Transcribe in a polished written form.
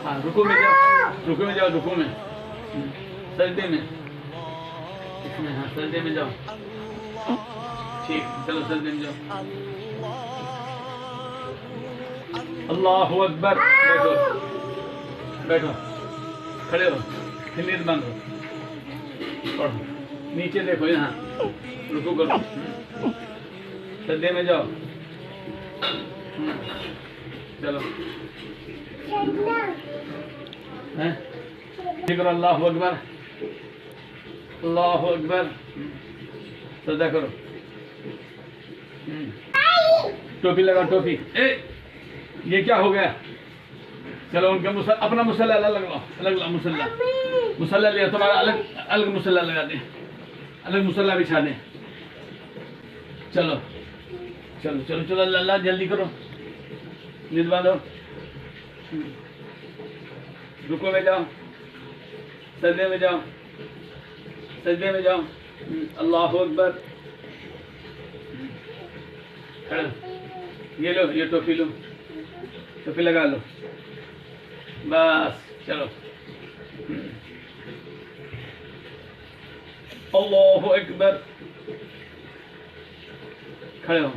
हाँ रुको में जाओ, रुको में जाओ, रुको में, सजदे में, इसमें हाँ सजदे में जाओ। ठीक, चलो सजदे में जाओ। अल्लाहु अकबर। बैठो बैठो, खड़े हो, फिर नींद बंद हो, पढ़ो, नीचे देखो, यहाँ रुको करो, सजदे में जाओ। चलो हैं, करो अल्लाहु अकबर, अल्लाहु अकबर, सजदा करो। टोपी लगाओ, टोपी। ए ये क्या हो गया? चलो उनका अपना मुसल्ला अलग लगाओ, अलग लगाओ मुसल्ला, मुसल्ला लिया तुम्हारा, अलग अलग मुसल्ला लगा दे, अलग मुसल्ला बिछा दे। चलो चलो चलो चलो, अल्लाह जल्दी करो, नींद बांधो, रुको में जाओ, सजदे में जाओ, सजदे में जाओ। अल्लाहु अकबर। ये लो, ये टोपी लो, टोपी लगा लो, बस चलो। अल्लाहु अकबर, खड़े हो।